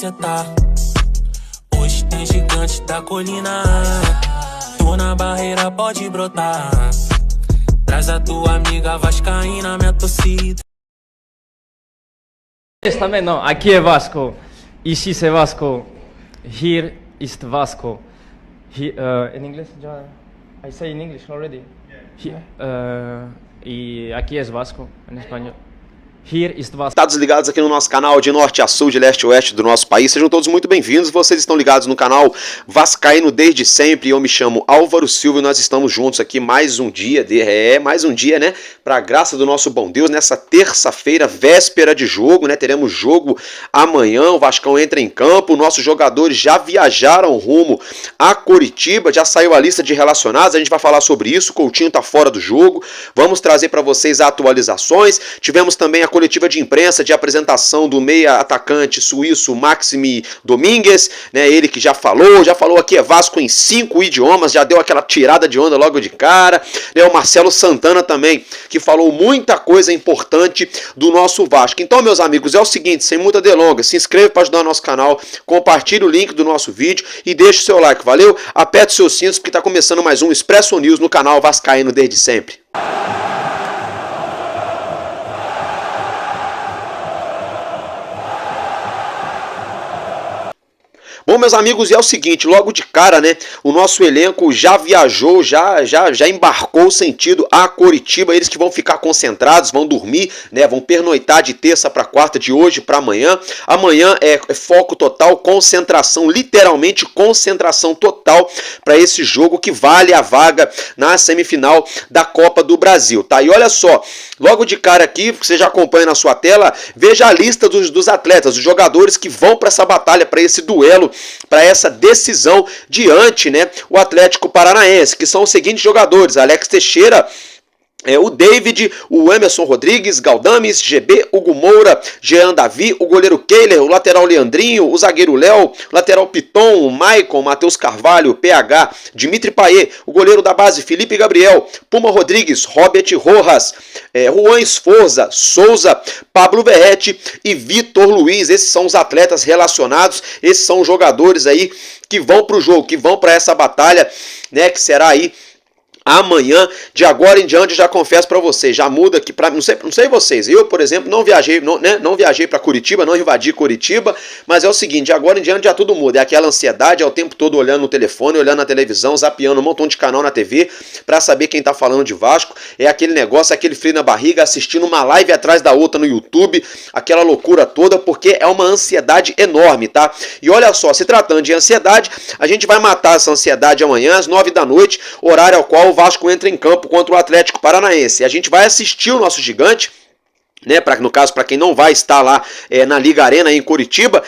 cê tá. Hoje tem gigantes da colina. Tô na barreira, pode brotar. Traz a tua amiga vascaína, minha torcida. Também não, aqui é Vasco. Ici é Vasco. Here is Vasco. In English, I say in English already. E aqui é Vasco, em espanhol. Here is Vasco. Estados ligados aqui no nosso canal de norte a sul, de leste a oeste do nosso país. Sejam todos muito bem-vindos. Vocês estão ligados no canal Vascaíno desde sempre. Eu me chamo Álvaro Silva e nós estamos juntos aqui mais um dia, mais um dia, né? Para a graça do nosso bom Deus, nessa terça-feira, véspera de jogo, né? Teremos jogo amanhã, o Vascão entra em campo, nossos jogadores já viajaram rumo a Coritiba, já saiu a lista de relacionados, a gente vai falar sobre isso, o Coutinho tá fora do jogo, vamos trazer para vocês atualizações. Tivemos também a coletiva de imprensa de apresentação do meia atacante suíço Maxime Domingues, né? Ele que já falou aqui é Vasco em 5 idiomas, já deu aquela tirada de onda logo de cara, né? O Marcelo Santana também, que falou muita coisa importante do nosso Vasco. Então, meus amigos, é o seguinte, sem muita delonga, se inscreve para ajudar o nosso canal, compartilhe o link do nosso vídeo e deixe o seu like, valeu? Aperte os seus cintos porque está começando mais um Expresso News no canal Vascaíno desde sempre. Bom, meus amigos, é o seguinte, logo de cara, né, o nosso elenco já viajou, já embarcou sentido a Coritiba, eles que vão ficar concentrados, vão dormir, né, vão pernoitar de terça para quarta, de hoje para amanhã. Amanhã é foco total, concentração, literalmente concentração total para esse jogo que vale a vaga na semifinal da Copa do Brasil, tá? E olha só, logo de cara aqui, você já acompanha na sua tela, veja a lista dos atletas, dos jogadores que vão para essa batalha, para esse duelo, para essa decisão diante, né, o Atlético Paranaense, que são os seguintes jogadores: Alex Teixeira, o David, o Emerson Rodrigues, Galdames, GB, Hugo Moura, Jean Davi, o goleiro Keiler, o lateral Leandrinho, o zagueiro Léo, o lateral Piton, o Maicon, Matheus Carvalho, PH, Dimitri Payet, o goleiro da base Felipe Gabriel, Puma Rodrigues, Robert Rojas, Juan Esforza, Souza, Pablo Verrete e Vitor Luiz. Esses são os atletas relacionados, esses são os jogadores aí que vão para o jogo, que vão para essa batalha, né, que será aí amanhã. De agora em diante, já confesso para vocês, já muda aqui para não sei vocês, eu, por exemplo, não viajei para Curitiba, não invadi Curitiba, mas é o seguinte, de agora em diante já tudo muda, é aquela ansiedade, é o tempo todo olhando no telefone, olhando na televisão, zapeando um montão de canal na TV para saber quem tá falando de Vasco, é aquele negócio, aquele frio na barriga, assistindo uma live atrás da outra no YouTube, aquela loucura toda, porque é uma ansiedade enorme, tá? E olha só, se tratando de ansiedade, a gente vai matar essa ansiedade amanhã às 9 da noite, horário ao qual o Vasco entra em campo contra o Atlético Paranaense. A gente vai assistir o nosso gigante, né? No caso, para quem não vai estar lá na Liga Arena em Curitiba,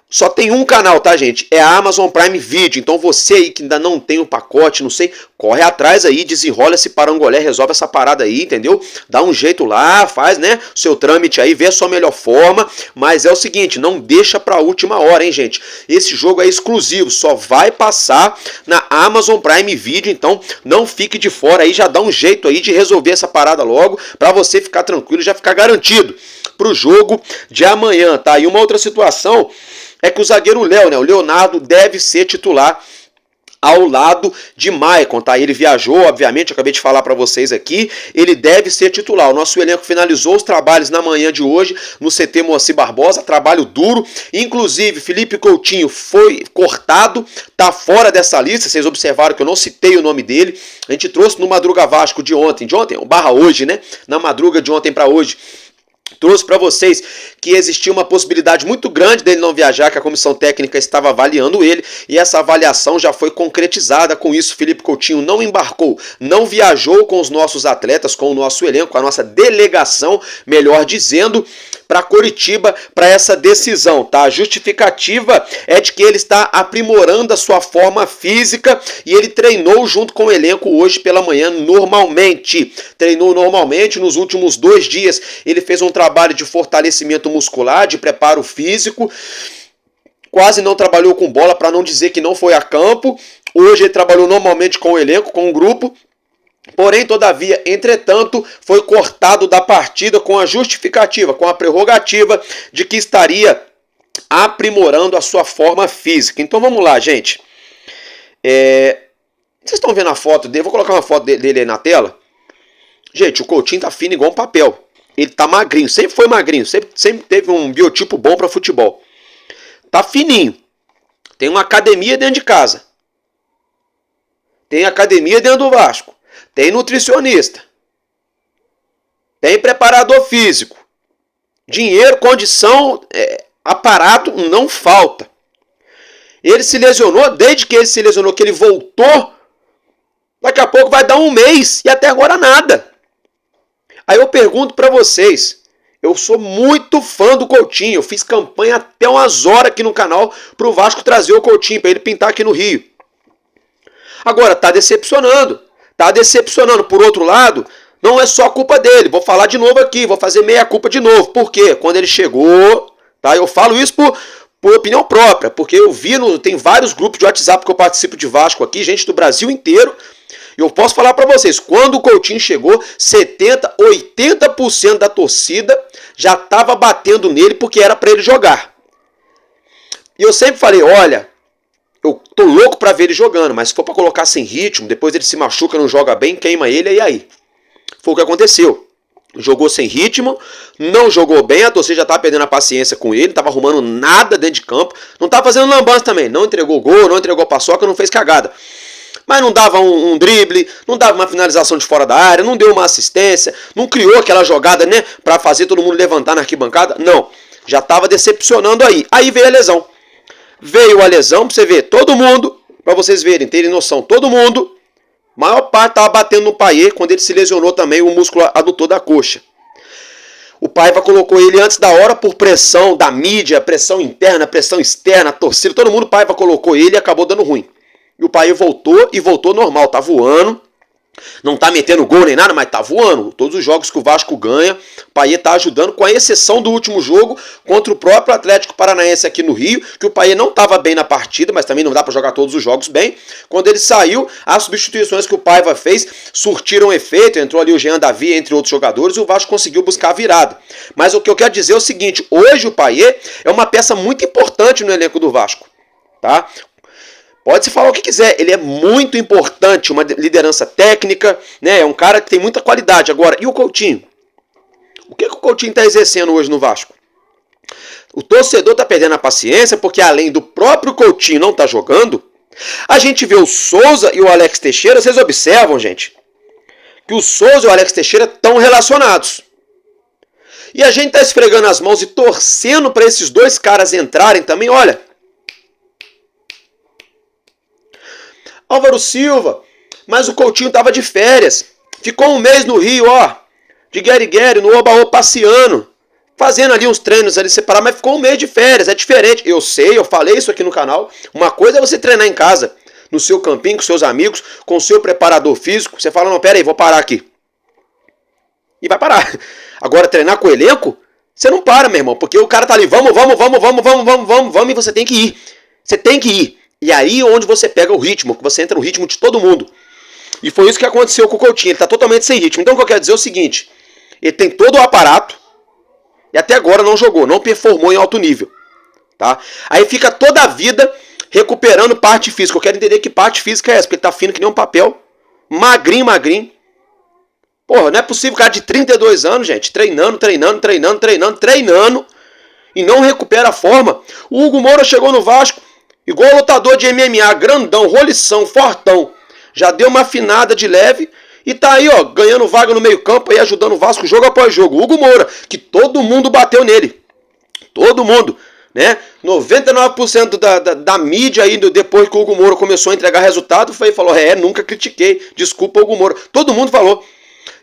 só tem um canal, tá, gente? É a Amazon Prime Video. Então você aí que ainda não tem o pacote, não sei, corre atrás aí, desenrola esse parangolé, resolve essa parada aí, entendeu? Dá um jeito lá, faz, né, seu trâmite aí, vê a sua melhor forma. Mas é o seguinte, não deixa pra última hora, hein, gente? Esse jogo é exclusivo, só vai passar na Amazon Prime Video. Então não fique de fora aí, já dá um jeito aí de resolver essa parada logo, pra você ficar tranquilo e já ficar garantido pro jogo de amanhã, tá? E uma outra situação é que o zagueiro Léo, né, o Leonardo, deve ser titular ao lado de Maicon, tá? Ele viajou, obviamente, acabei de falar para vocês aqui, ele deve ser titular. O nosso elenco finalizou os trabalhos na manhã de hoje no CT Moacir Barbosa, trabalho duro, inclusive Felipe Coutinho foi cortado, tá fora dessa lista, vocês observaram que eu não citei o nome dele, a gente trouxe no Madruga Vasco de ontem, hoje, né? Na madruga de ontem para hoje, trouxe para vocês que existia uma possibilidade muito grande dele não viajar, que a comissão técnica estava avaliando ele, e essa avaliação já foi concretizada. Com isso, Felipe Coutinho não embarcou, não viajou com os nossos atletas, com o nosso elenco, com a nossa delegação, melhor dizendo, para Coritiba, para essa decisão, tá? A justificativa é de que ele está aprimorando a sua forma física e ele treinou junto com o elenco hoje pela manhã normalmente. Treinou normalmente nos últimos 2 dias. Ele fez um trabalho de fortalecimento muscular, de preparo físico. Quase não trabalhou com bola, para não dizer que não foi a campo. Hoje ele trabalhou normalmente com o elenco, com o grupo. Porém, todavia, entretanto, foi cortado da partida com a justificativa, com a prerrogativa de que estaria aprimorando a sua forma física. Então vamos lá, gente. Vocês estão vendo a foto dele? Vou colocar uma foto dele aí na tela. Gente, o Coutinho tá fino igual um papel. Ele tá magrinho, sempre foi magrinho, sempre teve um biotipo bom para futebol. Tá fininho. Tem uma academia dentro de casa. Tem academia dentro do Vasco. Tem nutricionista. Tem preparador físico. Dinheiro, condição, aparato não falta. Ele se lesionou, desde que ele se lesionou, que ele voltou, daqui a pouco vai dar um mês e até agora nada. Aí eu pergunto para vocês, eu sou muito fã do Coutinho, eu fiz campanha até umas horas aqui no canal pro Vasco trazer o Coutinho, para ele pintar aqui no Rio. Agora, tá decepcionando. Por outro lado, não é só culpa dele, vou falar de novo aqui, vou fazer meia culpa de novo. Por quê? Quando ele chegou, tá? Eu falo isso por opinião própria, porque eu vi, tem vários grupos de WhatsApp que eu participo de Vasco aqui, gente do Brasil inteiro. E eu posso falar para vocês, quando o Coutinho chegou, 70%, 80% da torcida já estava batendo nele porque era para ele jogar. E eu sempre falei, olha, eu tô louco para ver ele jogando, mas se for para colocar sem ritmo, depois ele se machuca, não joga bem, queima ele, e aí? Foi o que aconteceu. Jogou sem ritmo, não jogou bem, a torcida já estava perdendo a paciência com ele, não estava arrumando nada dentro de campo, não estava fazendo lambança também, não entregou gol, não entregou paçoca, não fez cagada. Mas não dava um drible, não dava uma finalização de fora da área, não deu uma assistência, não criou aquela jogada, né, para fazer todo mundo levantar na arquibancada. Não, já estava decepcionando aí. Aí veio a lesão. Veio a lesão, pra você ver, todo mundo, pra vocês verem, terem noção, todo mundo, maior parte estava batendo no Payet quando ele se lesionou também o músculo adutor da coxa. O Paiva colocou ele antes da hora por pressão da mídia, pressão interna, pressão externa, torcida, todo mundo, o Paiva colocou ele e acabou dando ruim. E o Payet voltou e voltou normal, tá voando. Não tá metendo gol nem nada, mas tá voando. Todos os jogos que o Vasco ganha, o Payet tá ajudando, com a exceção do último jogo contra o próprio Atlético Paranaense aqui no Rio, que o Payet não tava bem na partida, mas também não dá para jogar todos os jogos bem. Quando ele saiu, as substituições que o Paiva fez surtiram efeito, entrou ali o Jean Davi, entre outros jogadores, e o Vasco conseguiu buscar a virada. Mas o que eu quero dizer é o seguinte, hoje o Payet é uma peça muito importante no elenco do Vasco, tá? Pode-se falar o que quiser, ele é muito importante, uma liderança técnica, né? É um cara que tem muita qualidade. Agora, e o Coutinho? O que o Coutinho está exercendo hoje no Vasco? O torcedor está perdendo a paciência, porque além do próprio Coutinho não estar jogando, a gente vê o Souza e o Alex Teixeira, vocês observam, gente, que o Souza e o Alex Teixeira estão relacionados. E a gente está esfregando as mãos e torcendo para esses dois caras entrarem também, olha. Álvaro Silva, mas o Coutinho estava de férias, ficou um mês no Rio, ó, de gueri-gueri, no oba-oba, passeando, fazendo ali uns treinos ali separados, mas ficou um mês de férias, é diferente, eu sei, eu falei isso aqui no canal, uma coisa é você treinar em casa, no seu campinho, com seus amigos, com o seu preparador físico, você fala, não, pera aí, vou parar aqui, e vai parar. Agora, treinar com o elenco, você não para, meu irmão, porque o cara tá ali, vamos, e você tem que ir, E aí onde você pega o ritmo, que você entra no ritmo de todo mundo. E foi isso que aconteceu com o Coutinho, ele está totalmente sem ritmo. Então o que eu quero dizer é o seguinte, ele tem todo o aparato, e até agora não jogou, não performou em alto nível. Tá? Aí fica toda a vida recuperando parte física. Eu quero entender que parte física é essa, porque ele tá fino que nem um papel, magrinho. Porra, não é possível, cara de 32 anos, gente, treinando, e não recupera a forma. O Hugo Moura chegou no Vasco, igual lutador de MMA, grandão, rolição, fortão. Já deu uma afinada de leve e tá aí, ó, ganhando vaga no meio campo e ajudando o Vasco jogo após jogo. Hugo Moura, que todo mundo bateu nele. Todo mundo, né? 99% da mídia aí, depois que o Hugo Moura começou a entregar resultado, falou, nunca critiquei, desculpa Hugo Moura. Todo mundo falou.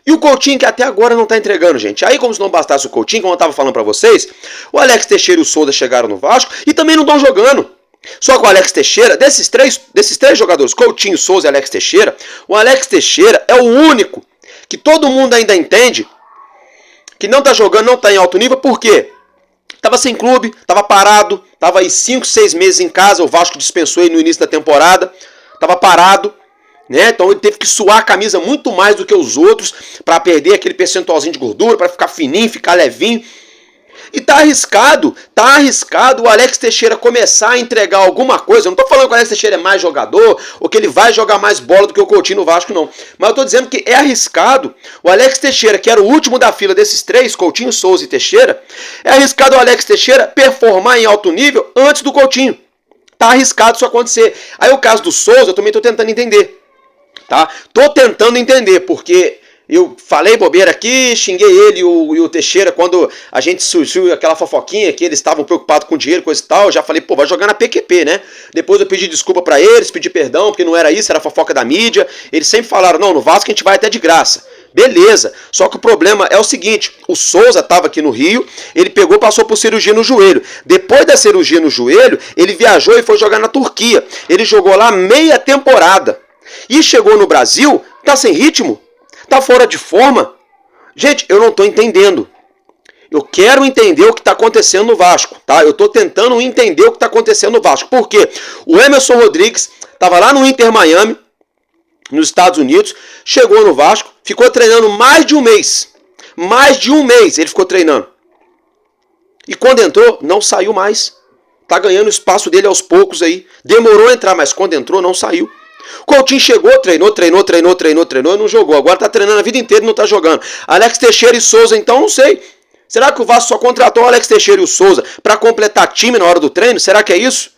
E o Coutinho, que até agora não tá entregando, gente. Aí, como se não bastasse o Coutinho, como eu tava falando pra vocês, o Alex Teixeira e o Souza chegaram no Vasco e também não estão jogando. Só que o Alex Teixeira, desses três jogadores, Coutinho, Souza e Alex Teixeira, o Alex Teixeira é o único que todo mundo ainda entende que não tá jogando, não tá em alto nível, por quê? Tava sem clube, tava parado, tava aí 5, 6 meses em casa, o Vasco dispensou ele no início da temporada, tava parado, né? Então ele teve que suar a camisa muito mais do que os outros para perder aquele percentualzinho de gordura, para ficar fininho, ficar levinho. E tá arriscado o Alex Teixeira começar a entregar alguma coisa. Eu não tô falando que o Alex Teixeira é mais jogador ou que ele vai jogar mais bola do que o Coutinho no Vasco, não. Mas eu tô dizendo que é arriscado o Alex Teixeira, que era o último da fila desses três, Coutinho, Souza e Teixeira, é arriscado o Alex Teixeira performar em alto nível antes do Coutinho. Tá arriscado isso acontecer. Aí o caso do Souza eu também tô tentando entender. Tá? Tô tentando entender, porque eu falei bobeira aqui, xinguei ele e o Teixeira quando a gente surgiu aquela fofoquinha que eles estavam preocupados com dinheiro, coisa e tal. Eu já falei, pô, vai jogar na PQP, né? Depois eu pedi desculpa pra eles, pedi perdão, porque não era isso, era fofoca da mídia. Eles sempre falaram, não, no Vasco a gente vai até de graça. Beleza, só que o problema é o seguinte, o Souza estava aqui no Rio, ele pegou, passou por cirurgia no joelho. Depois da cirurgia no joelho, ele viajou e foi jogar na Turquia. Ele jogou lá meia temporada. E chegou no Brasil, tá sem ritmo, tá fora de forma. Gente, eu não tô entendendo. Eu quero entender o que está acontecendo no Vasco, tá? Eu tô tentando entender o que está acontecendo no Vasco. Por quê? O Emerson Rodrigues estava lá no Inter Miami, nos Estados Unidos, chegou no Vasco, ficou treinando mais de um mês. Mais de um mês ele ficou treinando. E quando entrou, não saiu mais. Tá ganhando o espaço dele aos poucos aí. Demorou a entrar, mas quando entrou, não saiu. Coutinho chegou, treinou e não jogou. Agora tá treinando a vida inteira e não tá jogando. Alex Teixeira e Souza, então, não sei. Será que o Vasco só contratou o Alex Teixeira e o Souza para completar time na hora do treino? Será que é isso?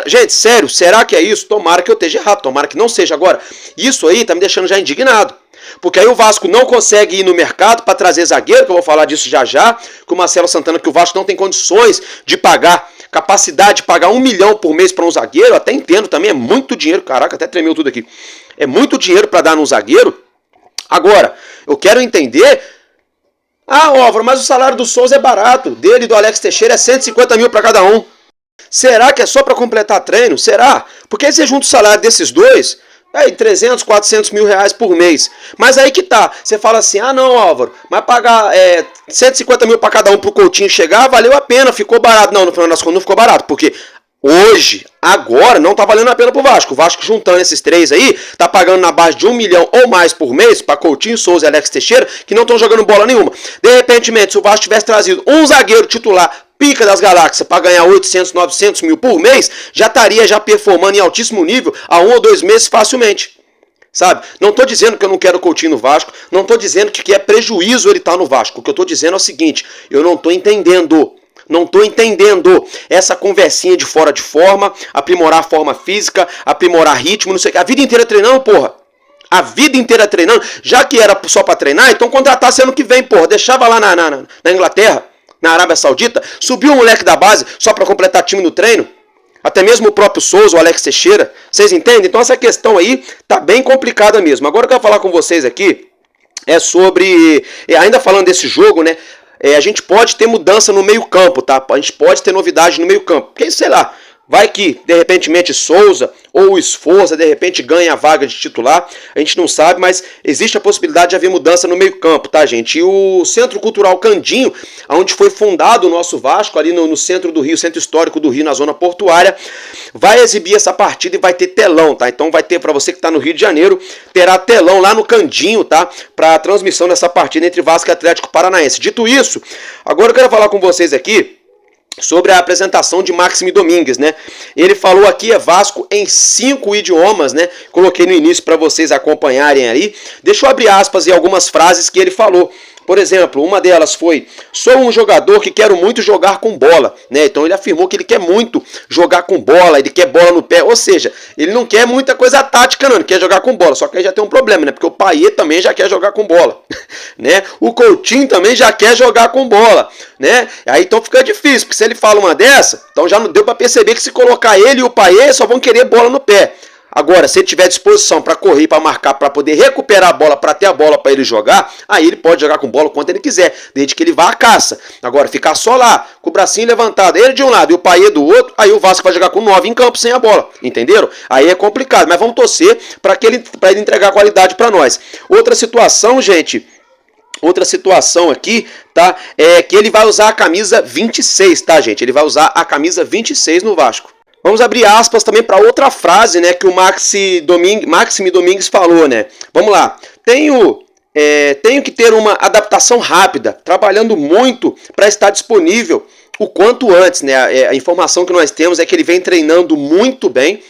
Gente, sério, será que é isso? Tomara que eu esteja errado, tomara que não seja. Agora, isso aí tá me deixando já indignado. Porque aí o Vasco não consegue ir no mercado para trazer zagueiro, que eu vou falar disso já já, com o Marcelo Santana, que o Vasco não tem condições de pagar, capacidade de pagar 1 milhão por mês para um zagueiro. Eu até entendo também, é muito dinheiro, caraca, até tremeu tudo aqui. É muito dinheiro para dar num zagueiro. Agora, eu quero entender... Ah, Álvaro, mas o salário do Souza é barato, dele e do Alex Teixeira é 150 mil para cada um. Será que é só para completar treino? Será? Porque aí você junta o salário desses dois, aí 300, 400 mil reais por mês. Mas aí que tá, você fala assim, ah não, Álvaro, mas pagar 150 mil para cada um pro Coutinho chegar, valeu a pena, ficou barato. Não, no final das contas não ficou barato, porque hoje, agora, não tá valendo a pena pro Vasco. O Vasco juntando esses três aí, tá pagando na base de 1 milhão ou mais por mês para Coutinho, Souza e Alex Teixeira, que não estão jogando bola nenhuma. De repente, se o Vasco tivesse trazido um zagueiro titular pica das galáxias para ganhar 800, 900 mil por mês, já estaria já performando em altíssimo nível há 1 ou 2 meses facilmente. Sabe? Não estou dizendo que eu não quero o Coutinho no Vasco, não estou dizendo que é prejuízo ele estar no Vasco. O que eu estou dizendo é o seguinte, eu não estou entendendo. Não estou entendendo essa conversinha de fora de forma, aprimorar a forma física, aprimorar ritmo, não sei o que. A vida inteira treinando, porra. A vida inteira treinando. Já que era só para treinar, então contratasse ano que vem, porra. Deixava lá na Inglaterra, na Arábia Saudita, subiu o moleque da base só para completar time no treino. Até mesmo o próprio Souza, o Alex Teixeira. Vocês entendem? Então essa questão aí tá bem complicada mesmo. Agora eu quero falar com vocês aqui é sobre... Ainda falando desse jogo, né? A gente pode ter mudança no meio campo, tá? A gente pode ter novidade no meio campo. Porque, sei lá, vai que, de repente, Souza ou o Esforza, de repente, ganha a vaga de titular. A gente não sabe, mas existe a possibilidade de haver mudança no meio campo, tá, gente? E o Centro Cultural Candinho, onde foi fundado o nosso Vasco, ali no centro do Rio, centro histórico do Rio, na zona portuária, vai exibir essa partida e vai ter telão, tá? Então vai ter, para você que tá no Rio de Janeiro, terá telão lá no Candinho, tá? Para a transmissão dessa partida entre Vasco e Atlético Paranaense. Dito isso, agora eu quero falar com vocês aqui sobre a apresentação de Maxime Domingues, né? Ele falou aqui Vasco em 5 idiomas, né? Coloquei no início para vocês acompanharem aí. Deixa eu abrir aspas em algumas frases que ele falou. Por exemplo, uma delas foi: sou um jogador que quero muito jogar com bola, né? Então ele afirmou que ele quer muito jogar com bola, ele quer bola no pé, ou seja, ele não quer muita coisa tática não, ele quer jogar com bola, só que aí já tem um problema, né? Porque o Payet também já quer jogar com bola, né? O Coutinho também já quer jogar com bola, né? Aí então fica difícil, porque se ele fala uma dessa, então já não deu para perceber que se colocar ele e o Payet só vão querer bola no pé. Agora, se ele tiver disposição para correr, para marcar, para poder recuperar a bola, para ter a bola para ele jogar, aí ele pode jogar com bola quanto ele quiser, desde que ele vá à caça. Agora, ficar só lá, com o bracinho levantado, ele de um lado e o Payet do outro, aí o Vasco vai jogar com 9 em campo sem a bola, entenderam? Aí é complicado, mas vamos torcer para ele entregar qualidade para nós. Outra situação, gente... Outra situação aqui, tá? É que ele vai usar a camisa 26, tá, gente? Ele vai usar a camisa 26 no Vasco. Vamos abrir aspas também para outra frase, né, que o Maxime Domingues falou, né? Vamos lá. Tenho tenho que ter uma adaptação rápida, trabalhando muito para estar disponível o quanto antes, né? A informação que nós temos é que ele vem treinando muito bem,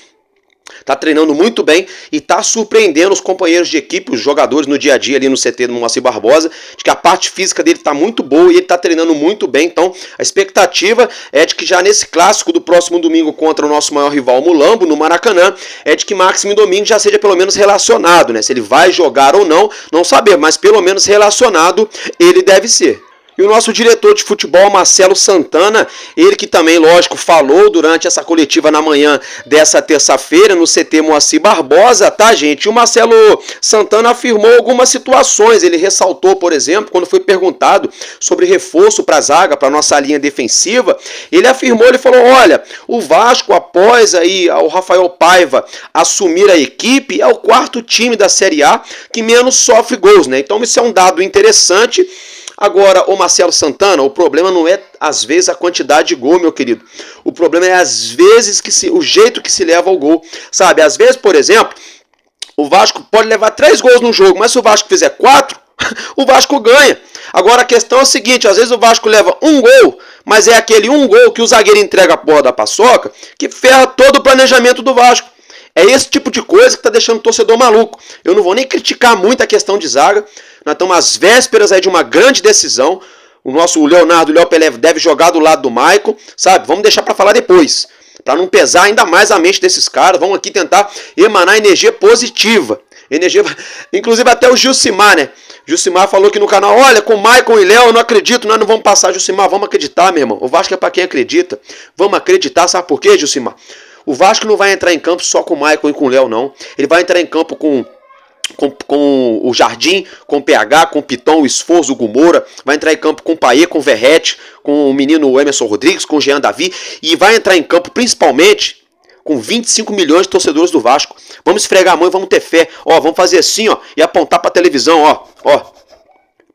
tá treinando muito bem e tá surpreendendo os companheiros de equipe, os jogadores no dia a dia ali no CT do Moacir Barbosa, de que a parte física dele tá muito boa e ele tá treinando muito bem. Então a expectativa é de que já nesse clássico do próximo domingo contra o nosso maior rival Mulambo, no Maracanã, é de que Máximo Domingues já seja pelo menos relacionado, né? Se ele vai jogar ou não saber, mas pelo menos relacionado ele deve ser. E o nosso diretor de futebol, Marcelo Santana, ele que também, lógico, falou durante essa coletiva na manhã dessa terça-feira no CT Moacir Barbosa, tá, gente? E o Marcelo Santana afirmou algumas situações. Ele ressaltou, por exemplo, quando foi perguntado sobre reforço para a zaga, para a nossa linha defensiva, ele afirmou, ele falou, olha, o Vasco, após aí o Rafael Paiva assumir a equipe, é o quarto time da Série A que menos sofre gols, né? Então isso é um dado interessante. Agora, o Marcelo Santana, o problema não é, às vezes, a quantidade de gol, meu querido. O problema é, às vezes, o jeito que se leva ao gol. Sabe, às vezes, por exemplo, o Vasco pode levar 3 gols no jogo, mas se o Vasco fizer 4, o Vasco ganha. Agora, a questão é a seguinte, às vezes o Vasco leva 1 gol, mas é aquele 1 gol que o zagueiro entrega a porra da paçoca, que ferra todo o planejamento do Vasco. É esse tipo de coisa que está deixando o torcedor maluco. Eu não vou nem criticar muito a questão de zaga. Nós estamos às vésperas aí de uma grande decisão. O Leonardo Léo Pelé deve jogar do lado do Maicon, sabe? Vamos deixar para falar depois, para não pesar ainda mais a mente desses caras. Vamos aqui tentar emanar energia positiva. Inclusive até o Gilcimar, né? Gilcimar falou aqui no canal, olha, com Maicon e Léo eu não acredito, nós não vamos passar. Gilcimar, vamos acreditar, meu irmão. O Vasco é para quem acredita. Vamos acreditar, sabe por quê, Gilcimar? O Vasco não vai entrar em campo só com o Maicon e com o Léo, não. Ele vai entrar em campo com o Jardim, com o PH, com o Piton, o Esforço, o Gumora, vai entrar em campo com o Paê, com o Verrete, com o menino Emerson Rodrigues, com o Jean Davi, e vai entrar em campo principalmente com 25 milhões de torcedores do Vasco. Vamos esfregar a mão e vamos ter fé, ó, vamos fazer assim, ó, e apontar pra televisão, ó,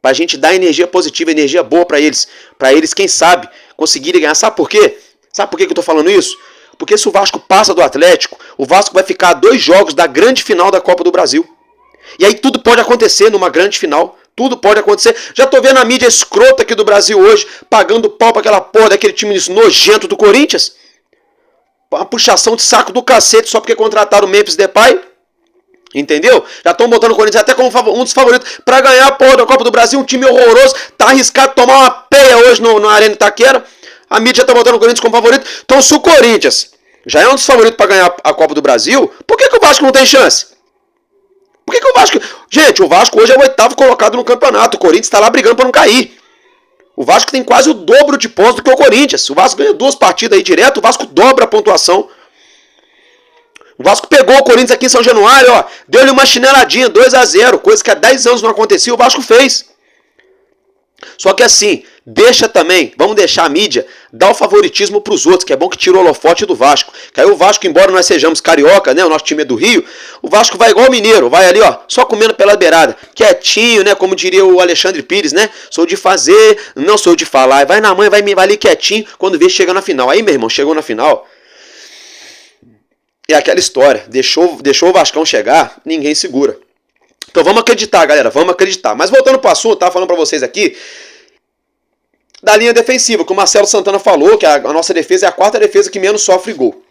pra gente dar energia positiva, energia boa pra eles, quem sabe, conseguirem ganhar. Sabe por quê? Sabe por que eu tô falando isso? Porque se o Vasco passa do Atlético, o Vasco vai ficar a 2 jogos da grande final da Copa do Brasil. E aí tudo pode acontecer numa grande final. Tudo pode acontecer. Já tô vendo a mídia escrota aqui do Brasil hoje, pagando pau pra aquela porra daquele time nojento do Corinthians. Uma puxação de saco do cacete só porque contrataram o Memphis Depay. Entendeu? Já estão botando o Corinthians até como um dos favoritos pra ganhar a porra da Copa do Brasil. Um time horroroso. Tá arriscado tomar uma peia hoje na Arena Itaquera. A mídia tá botando o Corinthians como favorito. Então se o Corinthians já é um dos favoritos para ganhar a Copa do Brasil, por que o Vasco não tem chance? Por que o Vasco... Gente, o Vasco hoje é o 8º colocado no campeonato. O Corinthians está lá brigando para não cair. O Vasco tem quase o dobro de pontos do que o Corinthians. O Vasco ganha 2 partidas aí direto, o Vasco dobra a pontuação. O Vasco pegou o Corinthians aqui em São Januário, ó, deu-lhe uma chineladinha, 2-0, coisa que há 10 anos não acontecia, o Vasco fez. Só que assim, deixa também, vamos deixar a mídia dar o favoritismo para os outros, que é bom que tira o holofote do Vasco. Que aí o Vasco, embora nós sejamos carioca, né, o nosso time é do Rio, o Vasco vai igual o mineiro, vai ali, ó, só comendo pela beirada, quietinho, né, como diria o Alexandre Pires, né, sou de fazer, não sou de falar, vai na mãe, vai ali quietinho, quando vê chega na final. Aí, meu irmão, chegou na final, é aquela história, deixou o Vascão chegar, ninguém segura. Então vamos acreditar, galera, vamos acreditar. Mas voltando para o assunto, tava falando para vocês aqui da linha defensiva, que o Marcelo Santana falou, que a nossa defesa é a 4ª defesa que menos sofre gol.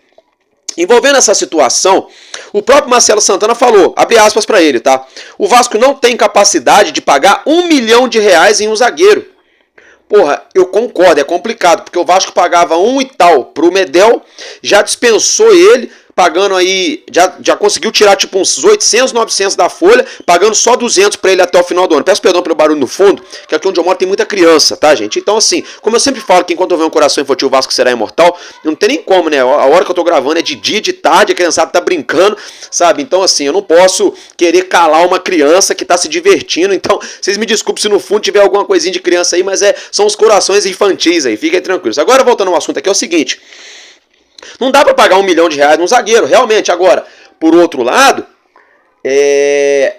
Envolvendo essa situação, o próprio Marcelo Santana falou, abre aspas para ele, tá? O Vasco não tem capacidade de pagar R$1 milhão em um zagueiro. Porra, eu concordo, é complicado, porque o Vasco pagava 1 e tal pro Medel, já dispensou ele, pagando aí, já conseguiu tirar tipo uns 800, 900 da folha, pagando só 200 para ele até o final do ano. Peço perdão pelo barulho no fundo, que aqui onde eu moro tem muita criança, tá, gente? Então assim, como eu sempre falo que enquanto houver um coração infantil, o Vasco será imortal, não tem nem como, né? A hora que eu tô gravando é de dia, de tarde, a criançada tá brincando, sabe? Então assim, eu não posso querer calar uma criança que tá se divertindo, então vocês me desculpem se no fundo tiver alguma coisinha de criança aí, mas são os corações infantis aí, fiquem tranquilos. Agora voltando ao assunto aqui, é o seguinte... Não dá para pagar R$1 milhão num zagueiro, realmente. Agora, por outro lado, é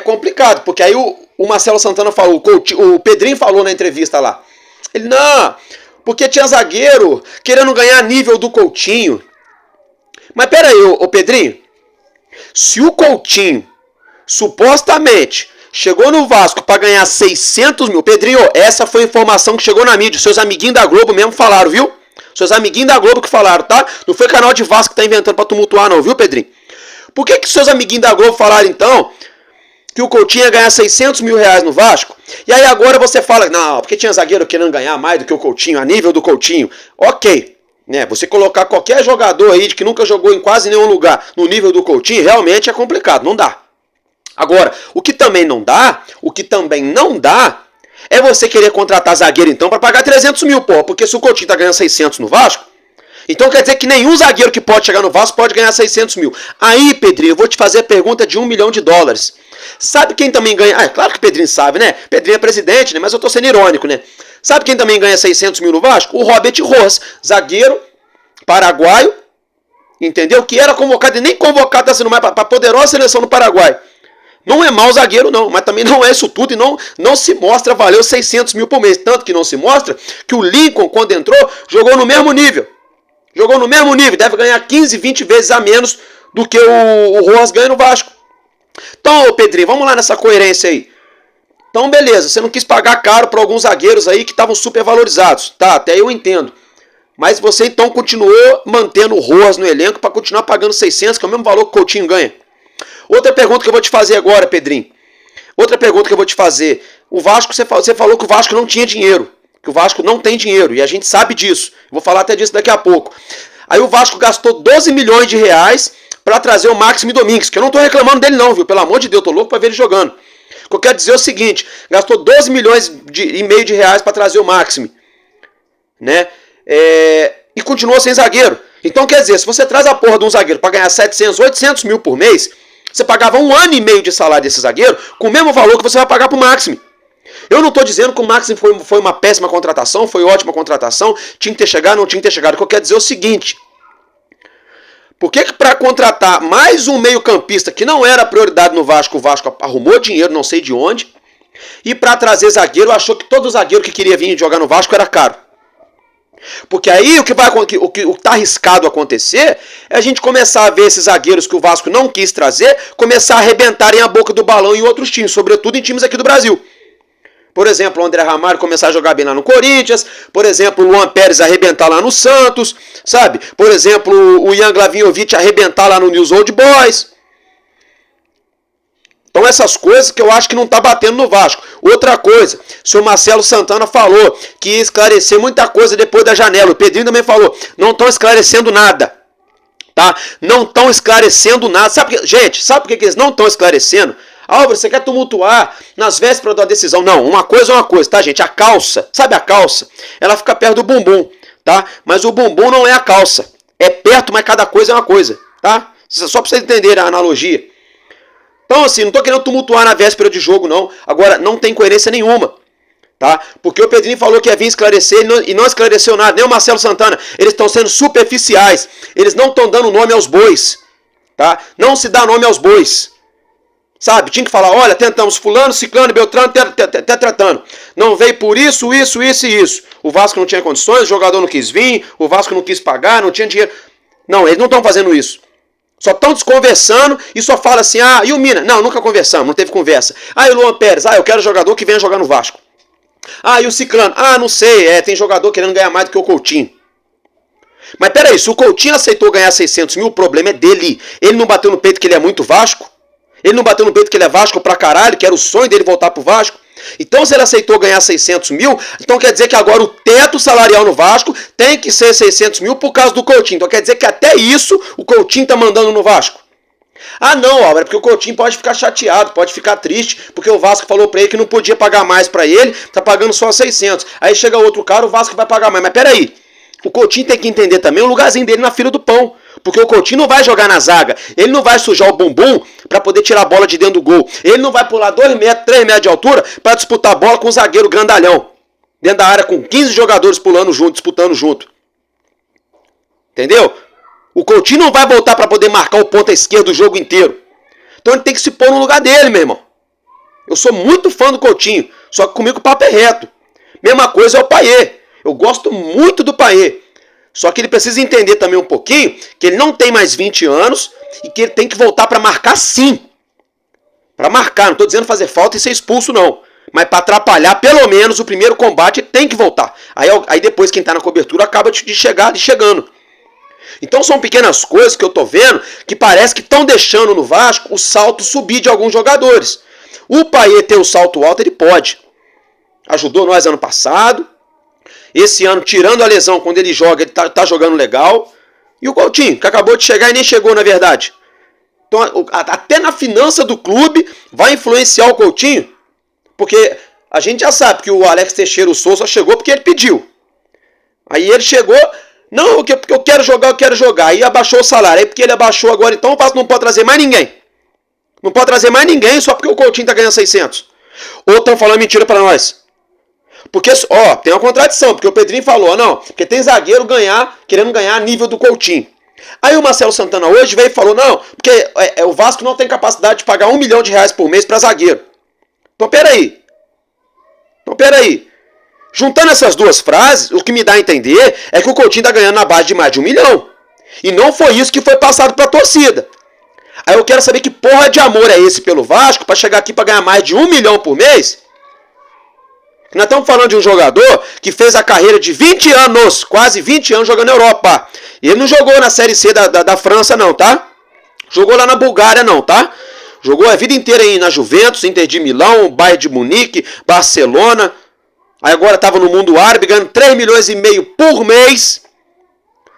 complicado, porque aí o Marcelo Santana falou, o Pedrinho falou na entrevista lá. Ele, não, porque tinha zagueiro querendo ganhar nível do Coutinho. Mas pera aí, ô Pedrinho, se o Coutinho supostamente chegou no Vasco para ganhar 600 mil. Pedrinho, essa foi a informação que chegou na mídia. Seus amiguinhos da Globo mesmo falaram, viu? Seus amiguinhos da Globo que falaram, tá? Não foi canal de Vasco que tá inventando pra tumultuar não, viu, Pedrinho? Por que seus amiguinhos da Globo falaram, então, que o Coutinho ia ganhar 600 mil reais no Vasco? E aí agora você fala, não, porque tinha zagueiro querendo ganhar mais do que o Coutinho, a nível do Coutinho. Ok, né? Você colocar qualquer jogador aí que nunca jogou em quase nenhum lugar no nível do Coutinho, realmente é complicado, não dá. Agora, o que também não dá é você querer contratar zagueiro então para pagar 300 mil, pô, porque se o Coutinho tá ganhando 600 no Vasco, então quer dizer que nenhum zagueiro que pode chegar no Vasco pode ganhar 600 mil. Aí, Pedrinho, eu vou te fazer a pergunta de $1 milhão. Sabe quem também ganha? Ah, é claro que o Pedrinho sabe, né? Pedrinho é presidente, né? Mas eu tô sendo irônico, né? Sabe quem também ganha 600 mil no Vasco? O Robert Rojas, zagueiro paraguaio, entendeu? Que era convocado e nem convocado tá sendo mais para a poderosa seleção do Paraguai. Não é mau zagueiro não, mas também não é isso tudo e não se mostra valer os 600 mil por mês. Tanto que não se mostra que o Lincoln, quando entrou, jogou no mesmo nível. Jogou no mesmo nível, deve ganhar 15, 20 vezes a menos do que o Rojas ganha no Vasco. Então, Pedrinho, vamos lá nessa coerência aí. Então, beleza, você não quis pagar caro para alguns zagueiros aí que estavam super valorizados. Tá, até eu entendo. Mas você então continuou mantendo o Rojas no elenco para continuar pagando 600, que é o mesmo valor que o Coutinho ganha. Outra pergunta que eu vou te fazer agora, Pedrinho. Outra pergunta que eu vou te fazer. O Vasco, você falou que o Vasco não tinha dinheiro. Que o Vasco não tem dinheiro. E a gente sabe disso. Eu vou falar até disso daqui a pouco. Aí o Vasco gastou 12 milhões de reais para trazer o Máximo Domingues. Que eu não tô reclamando dele não, viu? Pelo amor de Deus, eu tô louco para ver ele jogando. O que eu quero dizer é o seguinte. Gastou 12 milhões e meio de reais para trazer o Máximo. Né? E continuou sem zagueiro. Então quer dizer, se você traz a porra de um zagueiro para ganhar 700, 800 mil por mês... Você pagava 1 ano e meio de salário desse zagueiro com o mesmo valor que você vai pagar pro Máximo. Eu não estou dizendo que o Máximo foi uma péssima contratação, foi ótima contratação, tinha que ter chegado, não tinha que ter chegado. O que eu quero dizer é o seguinte. Por que para contratar mais um meio-campista que não era prioridade no Vasco, o Vasco arrumou dinheiro, não sei de onde, e para trazer zagueiro, achou que todo zagueiro que queria vir jogar no Vasco era caro. Porque aí o que está arriscado acontecer é a gente começar a ver esses zagueiros que o Vasco não quis trazer começar a arrebentarem a boca do balão em outros times, sobretudo em times aqui do Brasil. Por exemplo, o André Ramalho começar a jogar bem lá no Corinthians, por exemplo, o Luan Pérez arrebentar lá no Santos, sabe? Por exemplo, o Ian Glavinovic arrebentar lá no News Old Boys. Então essas coisas que eu acho que não está batendo no Vasco. Outra coisa, o senhor Marcelo Santana falou que ia esclarecer muita coisa depois da janela. O Pedrinho também falou, não estão esclarecendo nada. Tá? Não estão esclarecendo nada. Gente, sabe por que eles não estão esclarecendo? Álvaro, você quer tumultuar nas vésperas da decisão? Não, uma coisa é uma coisa, tá, gente? A calça, sabe a calça? Ela fica perto do bumbum, tá? Mas o bumbum não é a calça. É perto, mas cada coisa é uma coisa, tá? Só para vocês entenderem a analogia. Então, assim, não tô querendo tumultuar na véspera de jogo, não. Agora, não tem coerência nenhuma, tá? Porque o Pedrinho falou que ia vir esclarecer e não esclareceu nada. Nem o Marcelo Santana. Eles estão sendo superficiais. Eles não estão dando nome aos bois, tá? Não se dá nome aos bois. Sabe? Tinha que falar, olha, tentamos fulano, ciclano, beltrano, tratando. Não veio por isso, isso, isso e isso. O Vasco não tinha condições, o jogador não quis vir, o Vasco não quis pagar, não tinha dinheiro. Não, eles não estão fazendo isso. Só estão desconversando e só fala assim, ah, e o Mina? Não, nunca conversamos, não teve conversa. Ah, e o Luan Pérez? Ah, eu quero jogador que venha jogar no Vasco. Ah, e o Ciclano? Ah, não sei, tem jogador querendo ganhar mais do que o Coutinho. Mas peraí, se o Coutinho aceitou ganhar 600 mil, o problema é dele. Ele não bateu no peito que ele é muito Vasco? Ele não bateu no peito que ele é Vasco pra caralho, que era o sonho dele voltar pro Vasco? Então se ele aceitou ganhar 600 mil, então quer dizer que agora o teto salarial no Vasco tem que ser 600 mil por causa do Coutinho. Então quer dizer que até isso o Coutinho tá mandando no Vasco. Ah não, Álvaro, é porque o Coutinho pode ficar chateado, pode ficar triste, porque o Vasco falou pra ele que não podia pagar mais pra ele, tá pagando só 600. Aí chega outro cara, o Vasco vai pagar mais. Mas peraí, o Coutinho tem que entender também o lugarzinho dele na fila do pão. Porque o Coutinho não vai jogar na zaga, ele não vai sujar o bumbum para poder tirar a bola de dentro do gol. Ele não vai pular 2 metros, 3 metros de altura para disputar a bola com um zagueiro grandalhão. Dentro da área com 15 jogadores pulando junto, disputando junto. Entendeu? O Coutinho não vai voltar para poder marcar o ponta esquerda o jogo inteiro. Então ele tem que se pôr no lugar dele, meu irmão. Eu sou muito fã do Coutinho, só que comigo o papo é reto. Mesma coisa é o Payet. Eu gosto muito do Payet. Só que ele precisa entender também um pouquinho que ele não tem mais 20 anos e que ele tem que voltar para marcar sim. Pra marcar, não tô dizendo fazer falta e ser expulso não. Mas pra atrapalhar, pelo menos, o primeiro combate tem que voltar. Aí depois quem tá na cobertura acaba de chegando. Então são pequenas coisas que eu tô vendo que parece que estão deixando no Vasco o salto subir de alguns jogadores. O Payet ter o salto alto, ele pode. Ajudou nós ano passado. Esse ano, tirando a lesão, quando ele joga, ele tá jogando legal. E o Coutinho, que acabou de chegar e nem chegou na verdade. Então, até na finança do clube vai influenciar o Coutinho. Porque a gente já sabe que o Alex Teixeira, o Souza, chegou porque ele pediu. Aí ele chegou, não, porque eu quero jogar. Aí abaixou o salário. Aí porque ele abaixou agora, então o Vasco não pode trazer mais ninguém. Não pode trazer mais ninguém só porque o Coutinho tá ganhando 600. Ou estão falando mentira pra nós. Porque, ó, tem uma contradição. Porque o Pedrinho falou, não, porque tem zagueiro querendo ganhar a nível do Coutinho. Aí o Marcelo Santana hoje veio e falou, não, porque o Vasco não tem capacidade de pagar R$1 milhão por mês pra zagueiro. Então peraí. Juntando essas duas frases, o que me dá a entender é que o Coutinho tá ganhando na base de mais de R$1 milhão. E não foi isso que foi passado pra torcida. Aí eu quero saber que porra de amor é esse pelo Vasco pra chegar aqui pra ganhar mais de R$1 milhão por mês? Nós estamos falando de um jogador que fez a carreira de 20 anos, quase 20 anos jogando na Europa. E ele não jogou na Série C da França não, tá? Jogou lá na Bulgária não, tá? Jogou a vida inteira aí na Juventus, Inter de Milão, Bayern de Munique, Barcelona. Aí agora estava no mundo árabe ganhando 3,5 milhões por mês.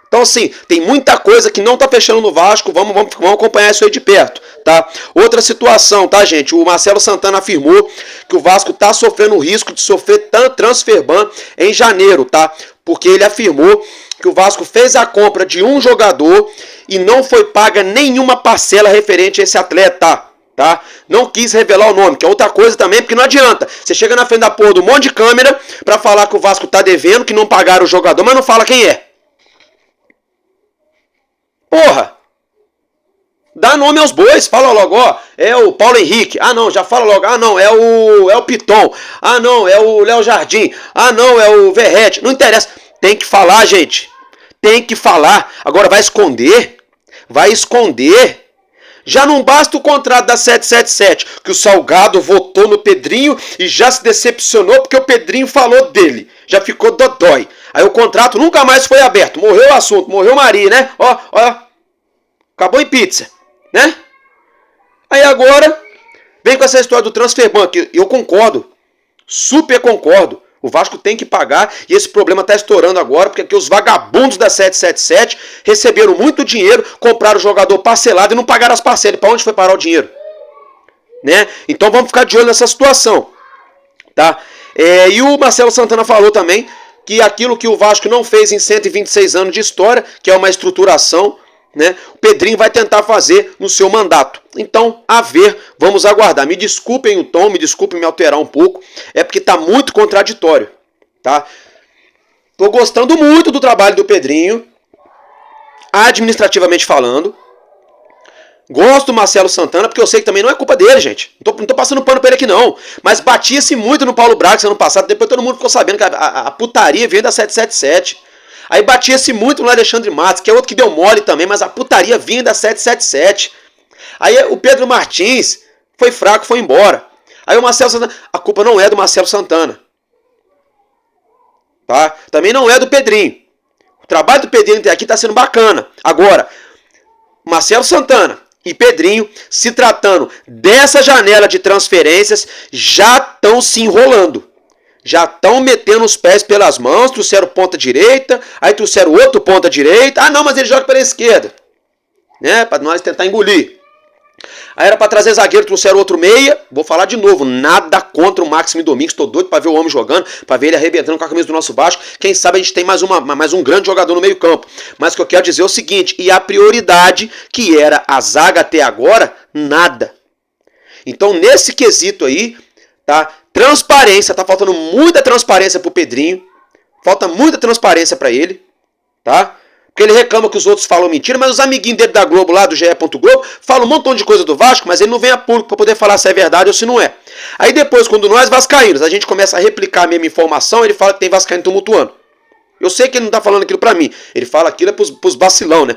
Então assim, tem muita coisa que não está fechando no Vasco. Vamos acompanhar isso aí de perto, tá? Outra situação, tá, gente? O Marcelo Santana afirmou que o Vasco está sofrendo o risco de sofrer transfer ban em janeiro, tá? Porque ele afirmou que o Vasco fez a compra de um jogador e não foi paga nenhuma parcela referente a esse atleta, tá? Não quis revelar o nome, que é outra coisa também, porque não adianta. Você chega na frente da porra do monte de câmera pra falar que o Vasco tá devendo, que não pagaram o jogador, mas não fala quem é. Porra! Dá nome aos bois, fala logo, ó, é o Paulo Henrique. Ah não, já fala logo, ah não, é o Piton. Ah não, é o Léo Jardim. Ah não, é o Verrete. Não interessa, tem que falar, gente. Tem que falar. Agora vai esconder. Já não basta o contrato da 777, que o Salgado votou no Pedrinho e já se decepcionou porque o Pedrinho falou dele. Já ficou dodói. Aí o contrato nunca mais foi aberto. Morreu o assunto, morreu Maria, né? Ó. Acabou em pizza, né? Aí agora, vem com essa história do transfer ban, que eu concordo. Super concordo. O Vasco tem que pagar e esse problema está estourando agora, porque aqui os vagabundos da 777 receberam muito dinheiro, compraram o jogador parcelado e não pagaram as parcelas. Para onde foi parar o dinheiro? Né? Então vamos ficar de olho nessa situação. Tá? E o Marcelo Santana falou também que aquilo que o Vasco não fez em 126 anos de história, que é uma estruturação, né, o Pedrinho vai tentar fazer no seu mandato. Então, a ver, vamos aguardar. Me desculpem o tom, me desculpem me alterar um pouco, é porque está muito contraditório. Tá? Tô gostando muito do trabalho do Pedrinho, administrativamente falando. Gosto do Marcelo Santana, porque eu sei que também não é culpa dele, gente. Não tô passando pano pra ele aqui, não. Mas batia-se muito no Paulo Braga ano passado. Depois todo mundo ficou sabendo que a putaria veio da 777. Aí batia-se muito no Alexandre Matos, que é outro que deu mole também, mas a putaria vinha da 777. Aí o Pedro Martins foi fraco, foi embora. Aí o Marcelo Santana... A culpa não é do Marcelo Santana. Tá? Também não é do Pedrinho. O trabalho do Pedrinho até aqui tá sendo bacana. Agora, Marcelo Santana e Pedrinho, se tratando dessa janela de transferências, já estão se enrolando. Já estão metendo os pés pelas mãos, trouxeram ponta direita, aí trouxeram outro ponta direita. Ah não, mas ele joga pela esquerda. Né? Para nós tentar engolir. Aí era para trazer zagueiro, trouxeram outro meia. Vou falar de novo, nada contra o Máximo Domingos. Estou doido para ver o homem jogando, para ver ele arrebentando com a camisa do nosso Vasco. Quem sabe a gente tem mais um grande jogador no meio campo. Mas o que eu quero dizer é o seguinte, e a prioridade que era a zaga até agora, nada. Então nesse quesito aí, tá? Transparência, tá faltando muita transparência pro Pedrinho. Falta muita transparência para ele, tá? Porque ele reclama que os outros falam mentira, mas os amiguinhos dele da Globo lá, do GE. Globo, falam um montão de coisa do Vasco, mas ele não vem a público para poder falar se é verdade ou se não é. Aí depois, quando nós vascaínos, a gente começa a replicar a mesma informação, ele fala que tem vascaíno tumultuando. Eu sei que ele não tá falando aquilo pra mim. Ele fala aquilo pros vacilão, né?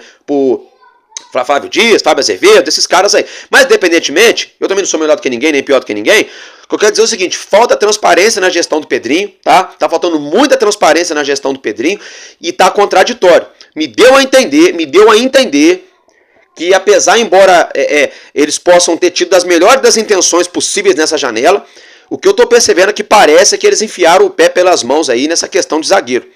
Flávio Dias, Fábio Azevedo, esses caras aí. Mas, independentemente, eu também não sou melhor do que ninguém, nem pior do que ninguém. O que eu quero dizer é o seguinte, falta transparência na gestão do Pedrinho, tá? Tá faltando muita transparência na gestão do Pedrinho e tá contraditório. Me deu a entender que apesar, embora eles possam ter tido as melhores das intenções possíveis nessa janela, o que eu tô percebendo é que parece que eles enfiaram o pé pelas mãos aí nessa questão de zagueiro.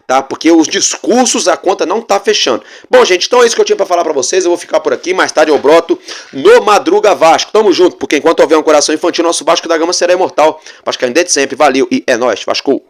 Tá? Porque os discursos, a conta não tá fechando. Bom, gente, então é isso que eu tinha pra falar pra vocês. Eu vou ficar por aqui, mais tarde eu broto no Madruga Vasco. Tamo junto, porque enquanto houver um coração infantil, nosso Vasco da Gama será imortal. Vascaíno desde sempre, valeu e é nóis, Vasco.